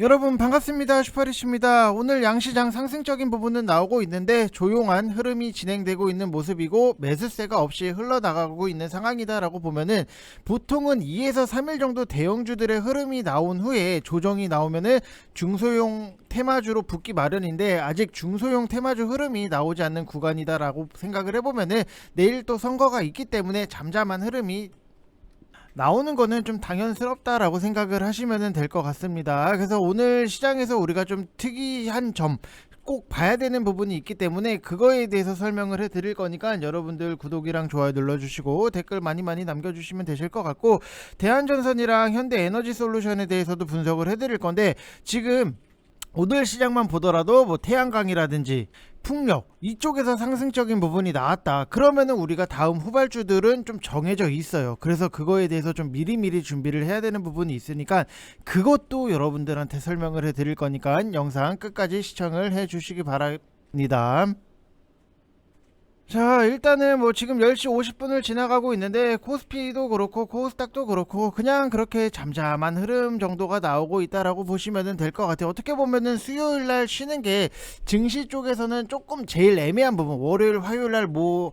여러분 반갑습니다. 슈퍼리시입니다. 오늘 양시장 상승적인 부분은 나오고 있는데 조용한 흐름이 진행되고 있는 모습이고 매수세가 없이 흘러나가고 있는 상황이다 라고 보면은 보통은 2에서 3일 정도 대형주들의 흐름이 나온 후에 조정이 나오면은 중소형 테마주로 붙기 마련인데 아직 중소형 테마주 흐름이 나오지 않는 구간이다 라고 생각을 해보면은 내일 또 선거가 있기 때문에 잠잠한 흐름이 나오는 거는 좀 당연스럽다라고 생각을 하시면 될 것 같습니다. 그래서 오늘 시장에서 우리가 좀 특이한 점 꼭 봐야 되는 부분이 있기 때문에 그거에 대해서 설명을 해 드릴 거니까 여러분들 구독이랑 좋아요 눌러주시고 댓글 많이 남겨주시면 되실 것 같고, 대한전선이랑 현대에너지솔루션에 대해서도 분석을 해 드릴 건데, 지금 오늘 시장만 보더라도 뭐 태양광이라든지 풍력 이쪽에서 상승적인 부분이 나왔다 그러면은 우리가 다음 후발주들은 좀 정해져 있어요. 그래서 그거에 대해서 좀 미리미리 준비를 해야 되는 부분이 있으니까 그것도 여러분들한테 설명을 해 드릴 거니까 영상 끝까지 시청을 해 주시기 바랍니다. 자, 일단은 뭐 지금 10시 50분을 지나가고 있는데 코스피도 그렇고 코스닥도 그렇고 그냥 그렇게 잠잠한 흐름 정도가 나오고 있다라고 보시면 될 것 같아요. 어떻게 보면은 수요일날 쉬는 게 증시 쪽에서는 조금 제일 애매한 부분, 월요일 화요일날 뭐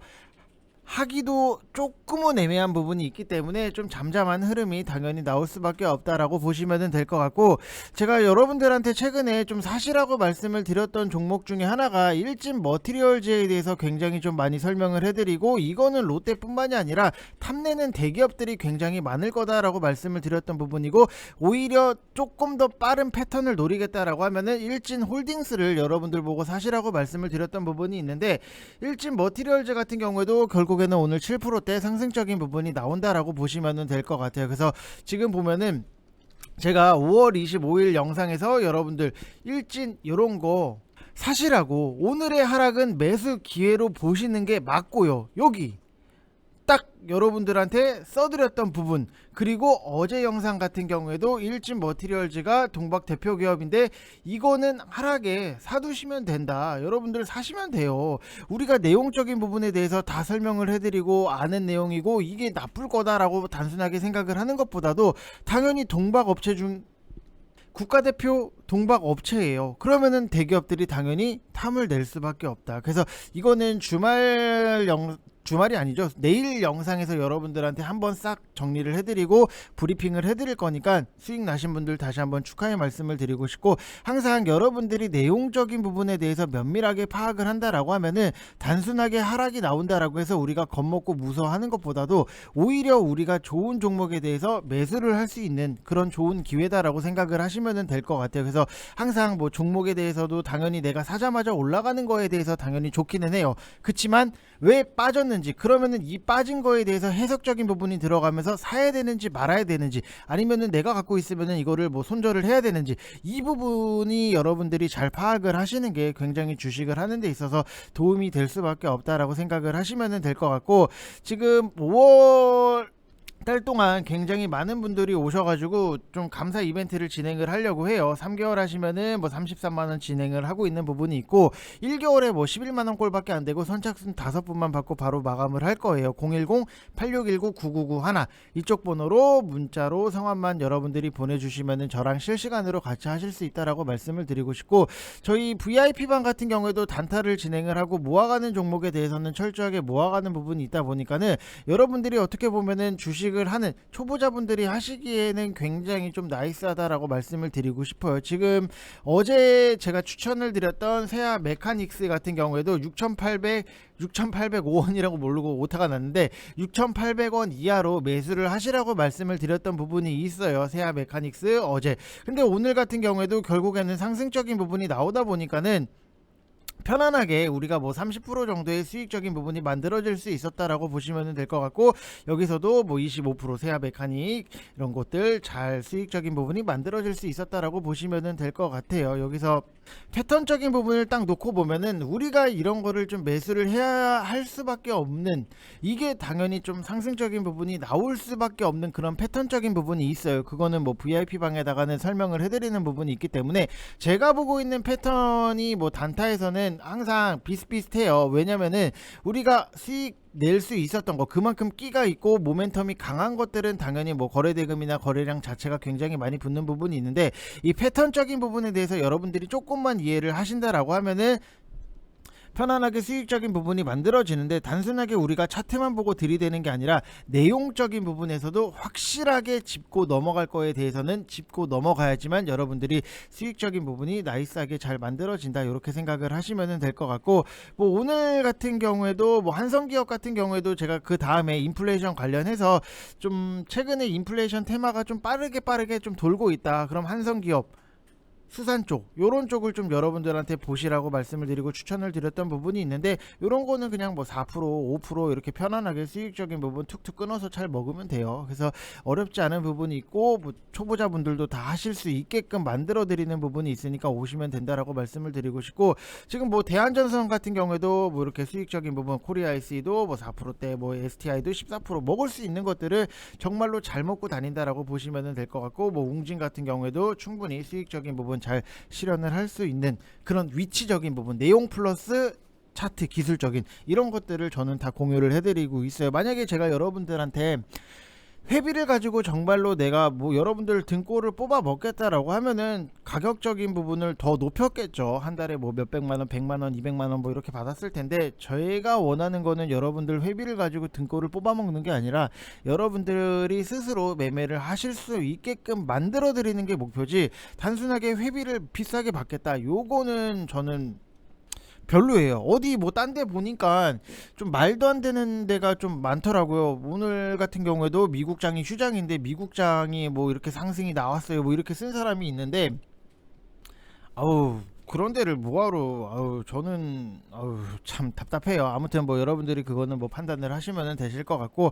하기도 조금은 애매한 부분이 있기 때문에 좀 잠잠한 흐름이 당연히 나올 수밖에 없다라고 보시면 될 것 같고, 제가 여러분들한테 최근에 좀 사시라고 말씀을 드렸던 종목 중에 하나가 일진 머티리얼즈에 대해서 굉장히 좀 많이 설명을 해드리고, 이거는 롯데뿐만이 아니라 탐내는 대기업들이 굉장히 많을 거다라고 말씀을 드렸던 부분이고, 오히려 조금 더 빠른 패턴을 노리겠다라고 하면은 일진 홀딩스를 여러분들 보고 사시라고 말씀을 드렸던 부분이 있는데, 일진 머티리얼즈 같은 경우에도 결국에는 오늘 7%대 상승적인 부분이 나온다라고 보시면 될 것 같아요. 그래서 지금 보면은 제가 5월 25일 영상에서 여러분들 일진 요런 거 사시라고, 오늘의 하락은 매수 기회로 보시는 게 맞고요. 여기 딱 여러분들한테 써드렸던 부분, 그리고 어제 영상 같은 경우에도 일진 머티리얼즈가 동박 대표 기업인데 이거는 하락에 사두시면 된다, 여러분들 사시면 돼요. 우리가 내용적인 부분에 대해서 다 설명을 해드리고 아는 내용이고 이게 나쁠 거다라고 단순하게 생각을 하는 것보다도 당연히 동박 업체 중 국가대표 동박 업체예요. 그러면은 대기업들이 당연히 탐을 낼 수밖에 없다. 그래서 이거는 주말이 아니죠, 내일 영상에서 여러분들한테 한번 싹 정리를 해드리고 브리핑을 해드릴 거니까 수익 나신 분들 다시 한번 축하의 말씀을 드리고 싶고, 항상 여러분들이 내용적인 부분에 대해서 면밀하게 파악을 한다라고 하면은 단순하게 하락이 나온다라고 해서 우리가 겁먹고 무서워하는 것보다도 오히려 우리가 좋은 종목에 대해서 매수를 할 수 있는 그런 좋은 기회다라고 생각을 하시면 될 것 같아요. 그래서 항상 뭐 종목에 대해서도 당연히 내가 사자마자 올라가는 거에 대해서 당연히 좋기는 해요. 그치만 왜 빠졌는지, 그러면은 이 빠진 거에 대해서 해석적인 부분이 들어가면서 사야 되는지 말아야 되는지, 아니면은 내가 갖고 있으면은 이거를 뭐 손절을 해야 되는지, 이 부분이 여러분들이 잘 파악을 하시는 게 굉장히 주식을 하는 데 있어서 도움이 될 수밖에 없다라고 생각을 하시면 될 것 같고, 지금 5월 달 동안 굉장히 많은 분들이 오셔가지고 좀 감사 이벤트를 진행을 하려고 해요. 3개월 하시면은 뭐 33만원 진행을 하고 있는 부분이 있고, 1개월에 뭐 11만원 꼴밖에 안 되고 선착순 5분만 받고 바로 마감을 할 거예요. 010-8619-9991 이쪽 번호로 문자로 성함만 여러분들이 보내주시면은 저랑 실시간으로 같이 하실 수 있다라고 말씀을 드리고 싶고, 저희 VIP방 같은 경우에도 단타를 진행을 하고 모아가는 종목에 대해서는 철저하게 모아가는 부분이 있다 보니까는 여러분들이 어떻게 보면은 주식을 하는 초보자분들이 하시기에는 굉장히 좀 나이스하다라고 말씀을 드리고 싶어요. 지금 어제 제가 추천을 드렸던 세아 메카닉스 같은 경우에도 6,805원이라고 모르고 오타가 났는데 6,800원 이하로 매수를 하시라고 말씀을 드렸던 부분이 있어요. 세아 메카닉스 어제. 근데 오늘 같은 경우에도 결국에는 상승적인 부분이 나오다 보니까는 편안하게 우리가 뭐 30% 정도의 수익적인 부분이 만들어질 수 있었다라고 보시면 될 것 같고, 여기서도 뭐 25% 세아 메카닉 이런 것들 잘 수익적인 부분이 만들어질 수 있었다라고 보시면 될 것 같아요. 여기서 패턴적인 부분을 딱 놓고 보면은 우리가 이런 거를 좀 매수를 해야 할 수밖에 없는, 이게 당연히 좀 상승적인 부분이 나올 수밖에 없는 그런 패턴적인 부분이 있어요. 그거는 뭐 VIP 방에다가는 설명을 해드리는 부분이 있기 때문에, 제가 보고 있는 패턴이 뭐 단타에서는 보면은 항상 비슷비슷해요. 왜냐면은 우리가 수익 낼 수 있었던 거, 그만큼 끼가 있고 모멘텀이 강한 것들은 당연히 뭐 거래대금이나 거래량 자체가 굉장히 많이 붙는 부분이 있는데, 이 패턴적인 부분에 대해서 여러분들이 조금만 이해를 하신다라고 하면은 편안하게 수익적인 부분이 만들어지는데, 단순하게 우리가 차트만 보고 들이대는 게 아니라 내용적인 부분에서도 확실하게 짚고 넘어갈 거에 대해서는 짚고 넘어가야지만 여러분들이 수익적인 부분이 나이스하게 잘 만들어진다, 이렇게 생각을 하시면 될 것 같고, 뭐 오늘 같은 경우에도 뭐 한성기업 같은 경우에도 제가 그 다음에 인플레이션 관련해서 좀 최근에 인플레이션 테마가 좀 빠르게 좀 돌고 있다, 그럼 한성기업, 수산 쪽, 요런 쪽을 좀 여러분들한테 보시라고 말씀을 드리고 추천을 드렸던 부분이 있는데, 요런 거는 그냥 뭐 4% 5% 이렇게 편안하게 수익적인 부분 툭툭 끊어서 잘 먹으면 돼요. 그래서 어렵지 않은 부분이 있고, 뭐 초보자분들도 다 하실 수 있게끔 만들어 드리는 부분이 있으니까 오시면 된다라고 말씀을 드리고 싶고, 지금 뭐 대한전선 같은 경우에도 뭐 이렇게 수익적인 부분, 코리아이스도 뭐 4%대, 뭐 STI도 14% 먹을 수 있는 것들을 정말로 잘 먹고 다닌다라고 보시면 될 것 같고, 뭐 웅진 같은 경우에도 충분히 수익적인 부분 잘 실현을 할 수 있는 그런 위치적인 부분, 내용 플러스 차트 기술적인 이런 것들을 저는 다 공유를 해드리고 있어요. 만약에 제가 여러분들한테 회비를 가지고 정말로 내가 뭐 여러분들 등골을 뽑아 먹겠다라고 하면은 가격적인 부분을 더 높였겠죠. 한 달에 뭐 몇백만원, 100만원, 200만원 뭐 이렇게 받았을 텐데, 저희가 원하는 거는 여러분들 회비를 가지고 등골을 뽑아 먹는 게 아니라 여러분들이 스스로 매매를 하실 수 있게끔 만들어 드리는 게 목표지, 단순하게 회비를 비싸게 받겠다, 요거는 저는 별로예요. 어디 뭐 딴 데 보니까 좀 말도 안 되는 데가 좀 많더라고요. 오늘 같은 경우에도 미국장이 휴장인데 미국장이 뭐 이렇게 상승이 나왔어요, 뭐 이렇게 쓴 사람이 있는데, 아우 그런 데를 뭐하러, 아우 저는 아우 참 답답해요. 아무튼 뭐 여러분들이 그거는 뭐 판단을 하시면 되실 것 같고,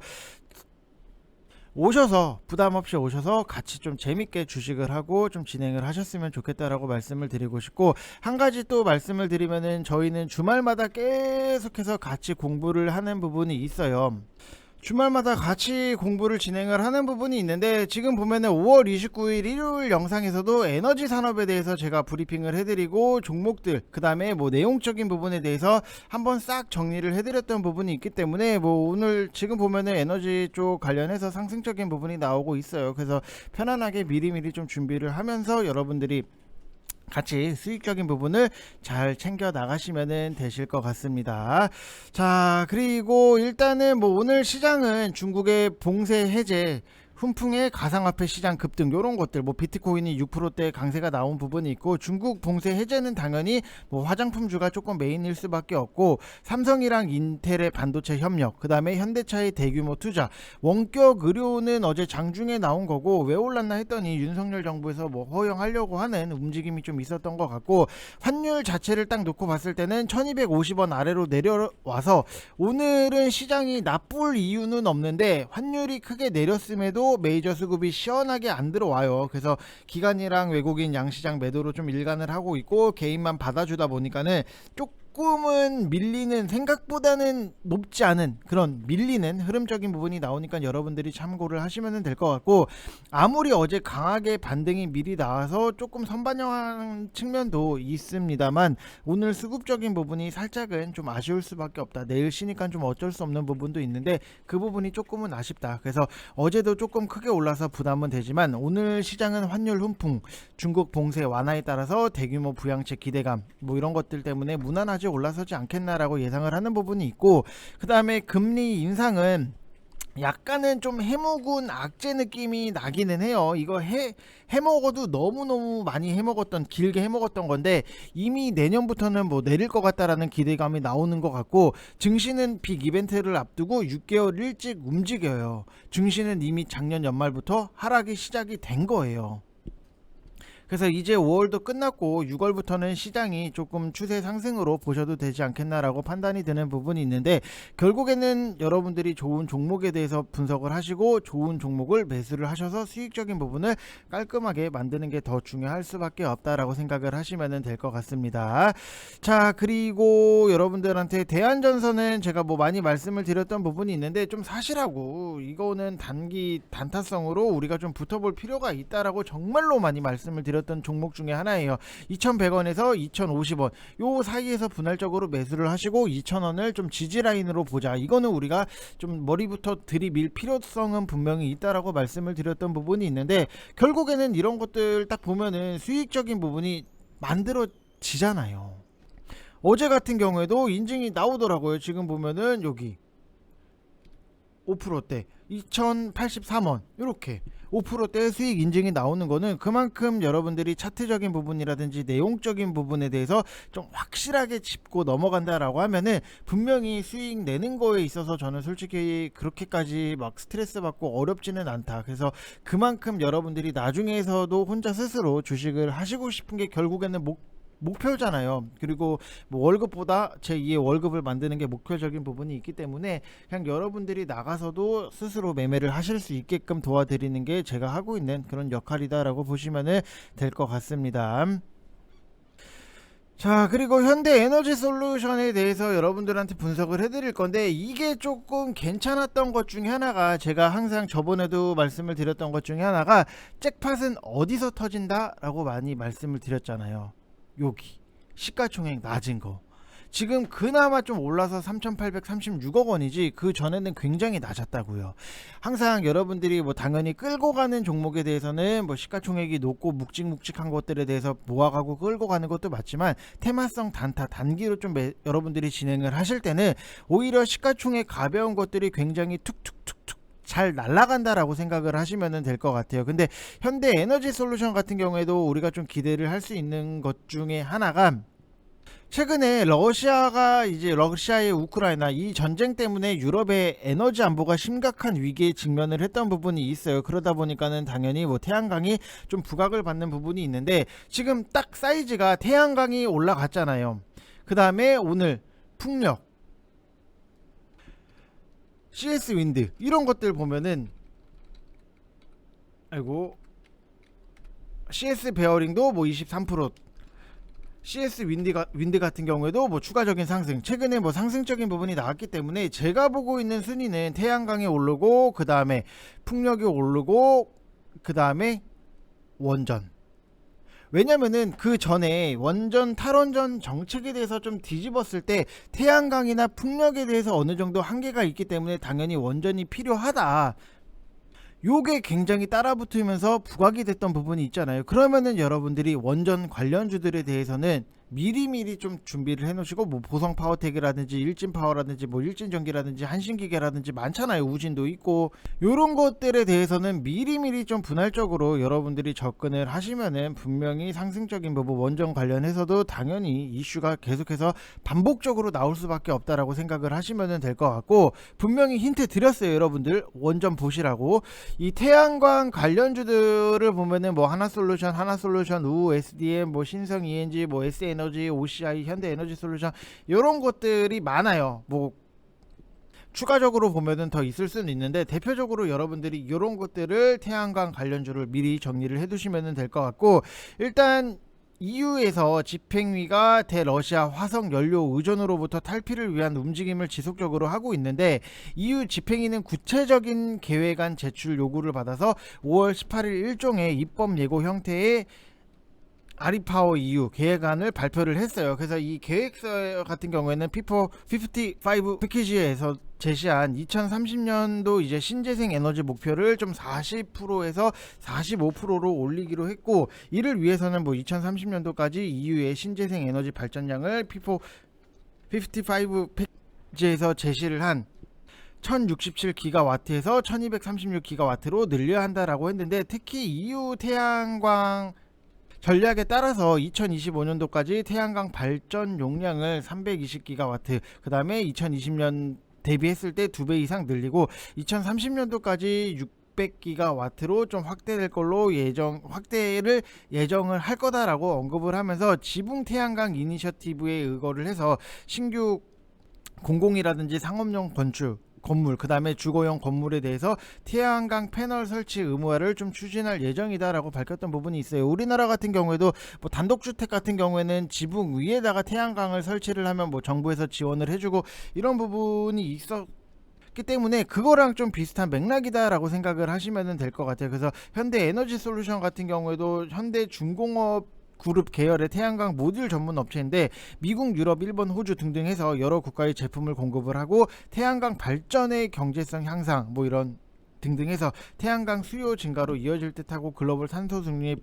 오셔서 부담 없이 오셔서 같이 좀 재밌게 주식을 하고 좀 진행을 하셨으면 좋겠다라고 말씀을 드리고 싶고, 한 가지 또 말씀을 드리면은 저희는 주말마다 계속해서 같이 공부를 하는 부분이 있어요. 주말마다 같이 공부를 진행을 하는 부분이 있는데, 지금 보면은 5월 29일 일요일 영상에서도 에너지 산업에 대해서 제가 브리핑을 해드리고, 종목들 그 다음에 뭐 내용적인 부분에 대해서 한번 싹 정리를 해드렸던 부분이 있기 때문에, 뭐 오늘 지금 보면은 에너지 쪽 관련해서 상승적인 부분이 나오고 있어요. 그래서 편안하게 미리미리 좀 준비를 하면서 여러분들이 같이 수익적인 부분을 잘 챙겨 나가시면 되실 것 같습니다. 자, 그리고 일단은 뭐 오늘 시장은 중국의 봉쇄 해제, 훈풍의 가상화폐 시장 급등, 요런 것들, 뭐 비트코인이 6%대 강세가 나온 부분이 있고, 중국 봉쇄 해제는 당연히 뭐 화장품주가 조금 메인일 수밖에 없고, 삼성이랑 인텔의 반도체 협력, 그 다음에 현대차의 대규모 투자, 원격 의료는 어제 장중에 나온 거고, 왜 올랐나 했더니 윤석열 정부에서 뭐 허용하려고 하는 움직임이 좀 있었던 것 같고, 환율 자체를 딱 놓고 봤을 때는 1250원 아래로 내려와서 오늘은 시장이 나쁠 이유는 없는데, 환율이 크게 내렸음에도 메이저 수급이 시원하게 안 들어와요. 그래서 기관이랑 외국인 양시장 매도로 좀 일관을 하고 있고, 개인만 받아주다 보니까는 조금은 밀리는, 생각보다는 높지 않은 그런 밀리는 흐름적인 부분이 나오니까 여러분들이 참고를 하시면 될 것 같고, 아무리 어제 강하게 반등이 미리 나와서 조금 선반영한 측면도 있습니다만, 오늘 수급적인 부분이 살짝은 좀 아쉬울 수밖에 없다. 내일 쉬니까 좀 어쩔 수 없는 부분도 있는데 그 부분이 조금은 아쉽다. 그래서 어제도 조금 크게 올라서 부담은 되지만, 오늘 시장은 환율 훈풍, 중국 봉쇄 완화에 따라서 대규모 부양책 기대감, 뭐 이런 것들 때문에 무난하게 올라서지 않겠나라고 예상을 하는 부분이 있고, 그 다음에 금리 인상은 약간은 좀 해묵은 악재 느낌이 나기는 해요. 이거 해먹어도 너무너무 많이 해먹었던, 길게 해먹었던 건데, 이미 내년부터는 뭐 내릴 것 같다라는 기대감이 나오는 것 같고, 증시는 빅 이벤트를 앞두고 6개월 일찍 움직여요. 증시는 이미 작년 연말부터 하락이 시작이 된 거예요. 그래서 이제 5월도 끝났고 6월부터는 시장이 조금 추세 상승으로 보셔도 되지 않겠나라고 판단이 드는 부분이 있는데, 결국에는 여러분들이 좋은 종목에 대해서 분석을 하시고 좋은 종목을 매수를 하셔서 수익적인 부분을 깔끔하게 만드는 게 더 중요할 수밖에 없다라고 생각을 하시면 될 것 같습니다. 자, 그리고 여러분들한테 대한전선은 제가 뭐 많이 말씀을 드렸던 부분이 있는데, 좀 사실하고 이거는 단기 단타성으로 우리가 좀 붙어볼 필요가 있다라고 정말로 많이 말씀을 드렸습니다. 드렸던 종목 중에 하나예요. 2,100원에서 2,050원 요 사이에서 분할적으로 매수를 하시고 2,000원을 좀 지지 라인으로 보자. 이거는 우리가 좀 머리부터 들이밀 필요성은 분명히 있다라고 말씀을 드렸던 부분이 있는데, 결국에는 이런 것들 딱 보면은 수익적인 부분이 만들어지잖아요. 어제 같은 경우에도 인증이 나오더라고요. 지금 보면은 여기 5%대 2083원 이렇게 5%대 수익 인증이 나오는 거는 그만큼 여러분들이 차트적인 부분이라든지 내용적인 부분에 대해서 좀 확실하게 짚고 넘어간다라고 하면은 분명히 수익 내는 거에 있어서 저는 솔직히 그렇게까지 막 스트레스 받고 어렵지는 않다. 그래서 그만큼 여러분들이 나중에서도 혼자 스스로 주식을 하시고 싶은 게 결국에는 목표잖아요. 그리고 뭐 월급보다 제2의 월급을 만드는 게 목표적인 부분이 있기 때문에 그냥 여러분들이 나가서도 스스로 매매를 하실 수 있게끔 도와드리는 게 제가 하고 있는 그런 역할이다라고 보시면 될 것 같습니다. 자, 그리고 현대에너지솔루션에 대해서 여러분들한테 분석을 해드릴 건데, 이게 조금 괜찮았던 것 중에 하나가, 제가 항상 저번에도 말씀을 드렸던 것 중에 하나가 잭팟은 어디서 터진다 라고 많이 말씀을 드렸잖아요. 여기 시가총액 낮은 거 지금 그나마 좀 올라서 3,836억 원이지 그 전에는 굉장히 낮았다고요. 항상 여러분들이 뭐 당연히 끌고 가는 종목에 대해서는 뭐 시가총액이 높고 묵직묵직한 것들에 대해서 모아가고 끌고 가는 것도 맞지만, 테마성 단타 단기로 좀 여러분들이 진행을 하실 때는 오히려 시가총액 가벼운 것들이 굉장히 툭툭툭툭 잘 날아간다라고 생각을 하시면 될 것 같아요. 근데 현대에너지솔루션 같은 경우에도 우리가 좀 기대를 할 수 있는 것 중에 하나가, 최근에 러시아의 우크라이나 이 전쟁 때문에 유럽의 에너지 안보가 심각한 위기에 직면을 했던 부분이 있어요. 그러다 보니까는 당연히 뭐 태양광이 좀 부각을 받는 부분이 있는데, 지금 딱 사이즈가 태양광이 올라갔잖아요. 그 다음에 오늘 풍력, CS 윈드 이런 것들 보면은, CS 베어링도 뭐 23%, CS 윈드 같은 경우에도 뭐 추가적인 상승, 최근에 뭐 상승적인 부분이 나왔기 때문에 제가 보고 있는 순위는 태양광이 오르고, 그 다음에 풍력이 오르고, 그 다음에 원전. 왜냐면은 그 전에 원전 탈원전 정책에 대해서 좀 뒤집었을 때 태양광이나 풍력에 대해서 어느 정도 한계가 있기 때문에 당연히 원전이 필요하다, 요게 굉장히 따라붙으면서 부각이 됐던 부분이 있잖아요. 그러면은 여러분들이 원전 관련주들에 대해서는 미리미리 좀 준비를 해놓으시고, 뭐 보성파워텍이라든지 일진파워라든지 뭐 일진전기라든지 한신기계라든지 많잖아요. 우진도 있고, 요런 것들에 대해서는 미리미리 좀 분할적으로 여러분들이 접근을 하시면은 분명히 상승적인 부분, 원전 관련해서도 당연히 이슈가 계속해서 반복적으로 나올 수밖에 없다라고 생각을 하시면 될 것 같고, 분명히 힌트 드렸어요. 여러분들 원전 보시라고. 이 태양광 관련주들을 보면은 뭐 하나솔루션, 우우, SDM, 뭐 신성 ENG, 뭐 SN에너지, OCI, 현대에너지솔루션 이런 것들이 많아요. 뭐 추가적으로 보면은 더 있을 수는 있는데, 대표적으로 여러분들이 이런 것들을 태양광 관련주를 미리 정리를 해두시면 될 것 같고, 일단 EU에서 집행위가 대러시아 화석 연료 의존으로부터 탈피를 위한 움직임을 지속적으로 하고 있는데, EU 집행위는 구체적인 계획안 제출 요구를 받아서 5월 18일 일종의 입법 예고 형태의 아리파워 EU 계획안을 발표를 했어요. 그래서 이 계획서 같은 경우에는 피포 55 패키지에서 제시한 2030년도 이제 신재생 에너지 목표를 좀 40%에서 45%로 올리기로 했고, 이를 위해서는 뭐 2030년도까지 EU의 신재생 에너지 발전량을 피포 55 패키지에서 제시를 한 1067기가와트에서 1236기가와트로 늘려야 한다라고 했는데, 특히 EU 태양광 전략에 따라서 2025년도까지 태양광 발전 용량을 320기가와트, 그 다음에 2020년 대비했을 때 2배 이상 늘리고 2030년도까지 600기가와트로 좀 확대될 걸로 확대를 예정을 할 거다라고 언급을 하면서, 지붕 태양광 이니셔티브에 의거를 해서 신규 공공이라든지 상업용 건물, 그 다음에 주거용 건물에 대해서 태양광 패널 설치 의무화를 좀 추진할 예정이다라고 밝혔던 부분이 있어요. 우리나라 같은 경우에도 뭐 단독주택 같은 경우에는 지붕 위에다가 태양광을 설치를 하면 뭐 정부에서 지원을 해주고 이런 부분이 그렇기 때문에 그거랑 좀 비슷한 맥락이다라고 생각을 하시면 될 것 같아요. 그래서 현대 에너지 솔루션 같은 경우에도 현대중공업 그룹 계열의 태양광 모듈 전문 업체인데 미국, 유럽, 일본, 호주 등등 해서 여러 국가의 제품을 공급을 하고 태양광 발전의 경제성 향상 뭐 이런 등등 해서 태양광 수요 증가로 이어질 듯하고 글로벌 탄소 중립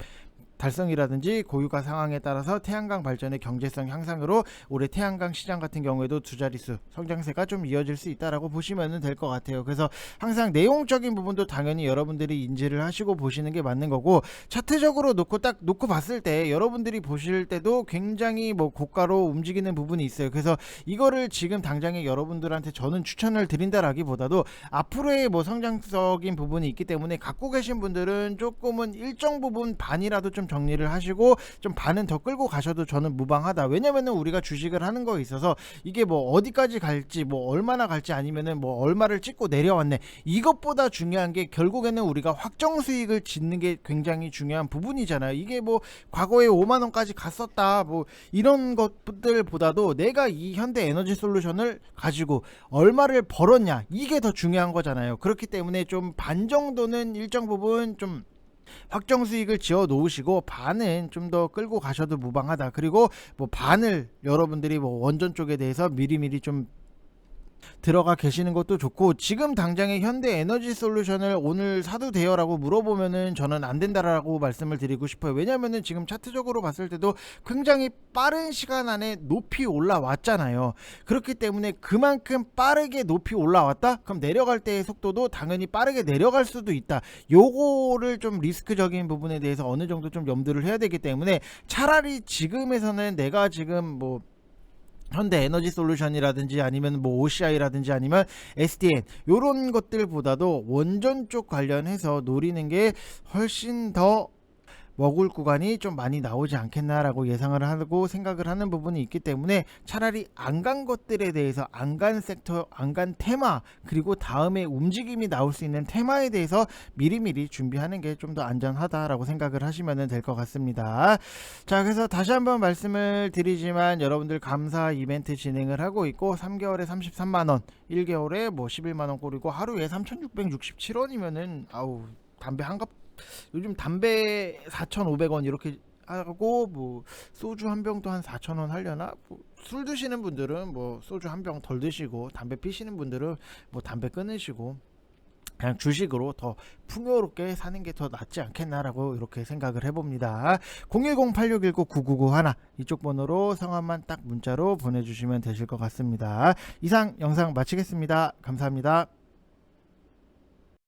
달성이라든지 고유가 상황에 따라서 태양광 발전의 경제성 향상으로 올해 태양광 시장 같은 경우에도 두 자릿수 성장세가 좀 이어질 수 있다라고 보시면 될 것 같아요. 그래서 항상 내용적인 부분도 당연히 여러분들이 인지를 하시고 보시는 게 맞는 거고, 차트적으로 놓고 봤을 때 여러분들이 보실 때도 굉장히 뭐 고가로 움직이는 부분이 있어요. 그래서 이거를 지금 당장에 여러분들한테 저는 추천을 드린다라기보다도 앞으로의 뭐 성장적인 부분이 있기 때문에 갖고 계신 분들은 조금은 일정 부분 반이라도 좀 정리를 하시고 좀 반은 더 끌고 가셔도 저는 무방하다. 왜냐면은 우리가 주식을 하는 거에 있어서 이게 뭐 어디까지 갈지 뭐 얼마나 갈지 아니면은 뭐 얼마를 찍고 내려왔네, 이것보다 중요한 게 결국에는 우리가 확정 수익을 짓는 게 굉장히 중요한 부분이잖아요. 이게 뭐 과거에 5만원까지 갔었다 뭐 이런 것들보다도 내가 이 현대 에너지 솔루션을 가지고 얼마를 벌었냐, 이게 더 중요한 거잖아요. 그렇기 때문에 좀 반 정도는 일정 부분 좀 확정 수익을 지어 놓으시고 반은 좀 더 끌고 가셔도 무방하다. 그리고 뭐 반을 여러분들이 뭐 원전 쪽에 대해서 미리미리 좀 들어가 계시는 것도 좋고, 지금 당장에 현대 에너지 솔루션을 오늘 사도 돼요 라고 물어보면은 저는 안 된다라고 말씀을 드리고 싶어요. 왜냐면은 지금 차트적으로 봤을 때도 굉장히 빠른 시간 안에 높이 올라왔잖아요. 그렇기 때문에 그만큼 빠르게 높이 올라왔다? 그럼 내려갈 때의 속도도 당연히 빠르게 내려갈 수도 있다. 요거를 좀 리스크적인 부분에 대해서 어느 정도 좀 염두를 해야 되기 때문에 차라리 지금에서는 내가 지금 뭐 현대 에너지 솔루션이라든지 아니면 뭐 OCI라든지 아니면 SDN 요런 것들보다도 원전 쪽 관련해서 노리는 게 훨씬 더 먹을 구간이 좀 많이 나오지 않겠나라고 예상을 하고 생각을 하는 부분이 있기 때문에 차라리 안 간 것들에 대해서 안 간 섹터, 안 간 테마, 그리고 다음에 움직임이 나올 수 있는 테마에 대해서 미리미리 준비하는 게 좀 더 안전하다라고 생각을 하시면 될 것 같습니다. 자, 그래서 다시 한번 말씀을 드리지만 여러분들 감사 이벤트 진행을 하고 있고 3개월에 33만원, 1개월에 뭐 11만원 꼴이고 하루에 3,667원이면은 아우 담배 한갑, 요즘 담배 4,500원 이렇게 하고 뭐 소주 한 병도 한 4,000원 하려나? 뭐 술 드시는 분들은 뭐 소주 한 병 덜 드시고 담배 피시는 분들은 뭐 담배 끊으시고 그냥 주식으로 더 풍요롭게 사는 게 더 낫지 않겠나라고 이렇게 생각을 해봅니다. 010-8619-9991 이쪽 번호로 성함만 딱 문자로 보내주시면 되실 것 같습니다. 이상 영상 마치겠습니다. 감사합니다.